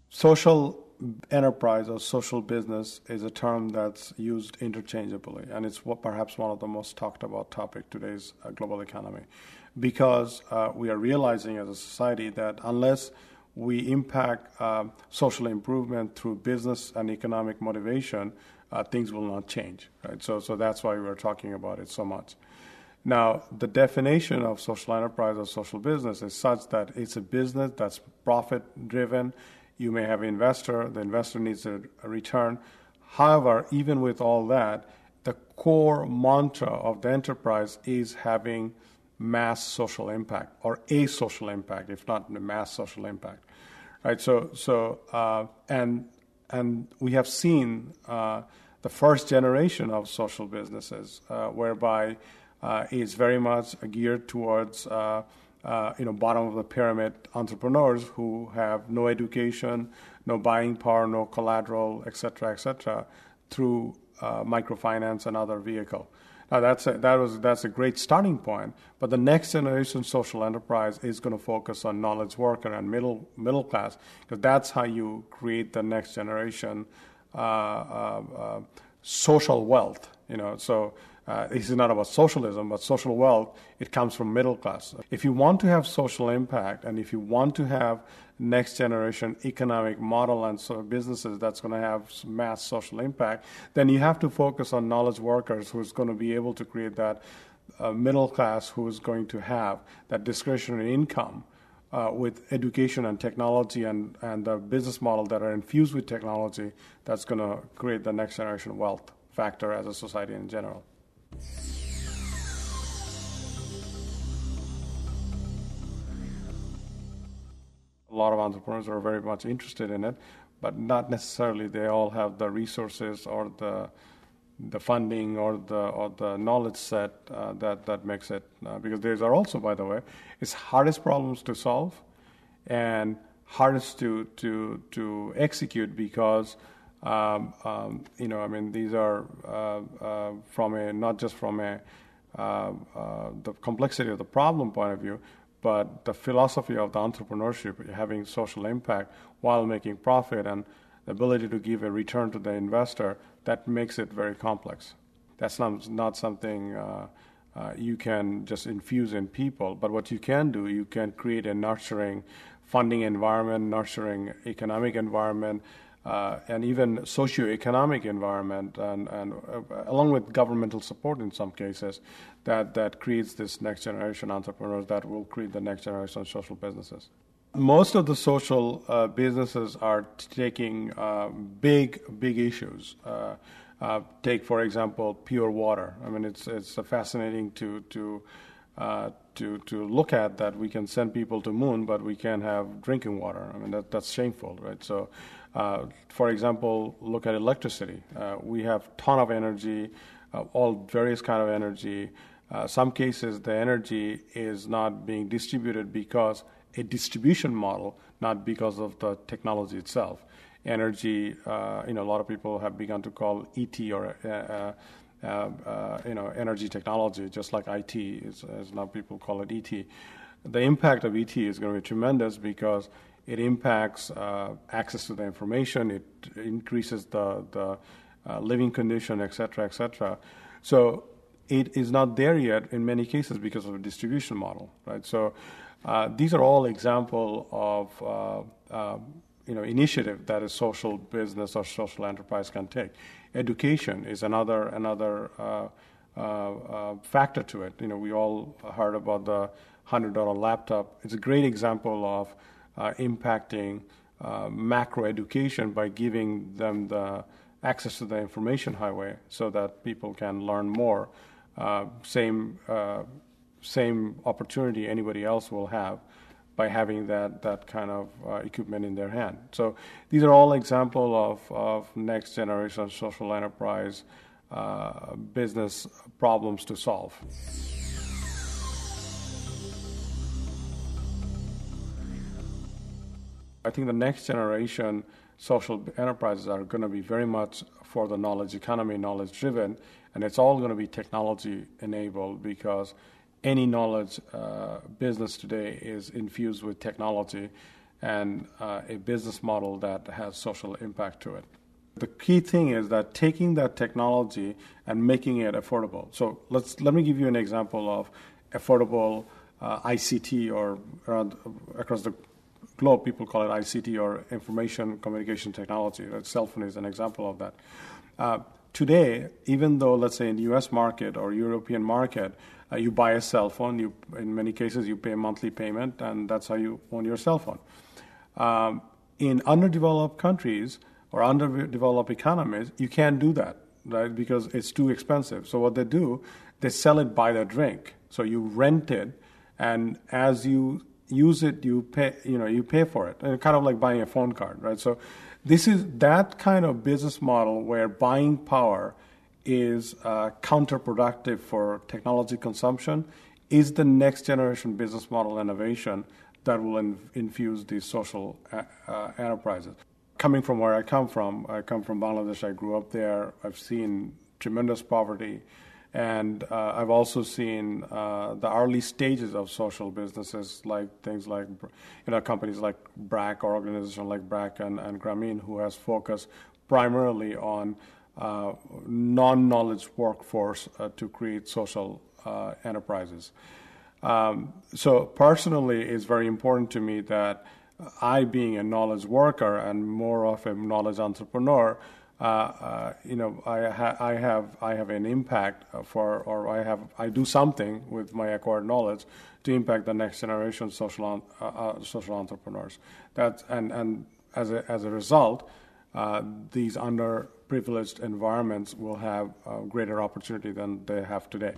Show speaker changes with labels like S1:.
S1: Social enterprise or social business is a term that's used interchangeably, and it's perhaps one of the most talked about topic today's global economy, because we are realizing as a society that unless we impact social improvement through business and economic motivation, things will not change, right? So that's why we're talking about it so much. Now, the definition of social enterprise or social business is such that it's a business that's profit-driven. You may have an investor. The investor needs a return. However, even with all that, the core mantra of the enterprise is having mass social impact or a social impact, if not the mass social impact, right? And we have seen the first generation of social businesses whereby is very much geared towards bottom of the pyramid entrepreneurs who have no education, no buying power, no collateral, et cetera, through microfinance and other vehicle. Now that's a great starting point, but the next generation social enterprise is going to focus on knowledge worker and middle class, because that's how you create the next generation social wealth. This is not about socialism, but social wealth, it comes from middle class. If you want to have social impact, and if you want to have next generation economic model and sort of businesses that's going to have mass social impact, then you have to focus on knowledge workers who's going to be able to create that middle class who is going to have that discretionary income with education and technology and the business model that are infused with technology that's going to create the next generation wealth factor as a society in general. A lot of entrepreneurs are very much interested in it, but not necessarily they all have the resources or the funding or the knowledge set that makes it. Because these are also, by the way, it's hardest problems to solve and hardest to execute because these are not just from the complexity of the problem point of view, but the philosophy of the entrepreneurship, having social impact while making profit and the ability to give a return to the investor, that makes it very complex. That's not something you can just infuse in people, but what you can do, you can create a nurturing funding environment, nurturing economic environment, and even socioeconomic environment, and along with governmental support in some cases, that creates this next generation entrepreneurs that will create the next generation social businesses. Most of the social businesses are taking big issues. Take, for example, pure water. I mean, it's fascinating to look at that we can send people to moon, but we can't have drinking water. I mean, that's shameful, right? So, for example, look at electricity. We have ton of energy, all various kind of energy. Some cases, the energy is not being distributed because a distribution model, not because of the technology itself. Energy, a lot of people have begun to call ET or energy technology, just like IT is now people call it ET. The impact of ET is going to be tremendous because it impacts access to the information, it increases the living condition, et cetera. So it is not there yet in many cases because of a distribution model, right? So these are all example of initiative that a social business or social enterprise can take. Education is another factor to it. We all heard about the $100 laptop. It's a great example of impacting macro education by giving them the access to the information highway so that people can learn more. Same opportunity anybody else will have by having that kind of equipment in their hand. So these are all examples of next generation social enterprise business problems to solve. I think the next generation social enterprises are going to be very much for the knowledge economy, knowledge driven, and it's all going to be technology enabled because any knowledge business today is infused with technology. and a business model that has social impact to it. The key thing is that taking that technology and making it affordable. So let me give you an example of affordable ICT, or across the globe, people call it ICT, or information communication technology. Right? Cell phone is an example of that. Today, even though, let's say in the U.S. market or European market, you buy a cell phone, in many cases you pay a monthly payment, and that's how you own your cell phone. In underdeveloped countries or underdeveloped economies, you can't do that, right? Because it's too expensive. So what they do, they sell it by the drink. So you rent it, and as you use it, you pay for it, and kind of like buying a phone card, right? So this is that kind of business model where buying power is counterproductive for technology consumption, is the next generation business model innovation that will infuse these social enterprises. Coming from where I come from Bangladesh. I grew up there. I've seen tremendous poverty. And I've also seen the early stages of social businesses, like things like, companies like BRAC, or organizations like BRAC and Grameen, who has focused primarily on non-knowledge workforce to create social enterprises. So personally, it's very important to me that I, being a knowledge worker and more of a knowledge entrepreneur, I have an impact I do something with my acquired knowledge to impact the next generation social entrepreneurs. And as a result, these underprivileged environments will have greater opportunity than they have today.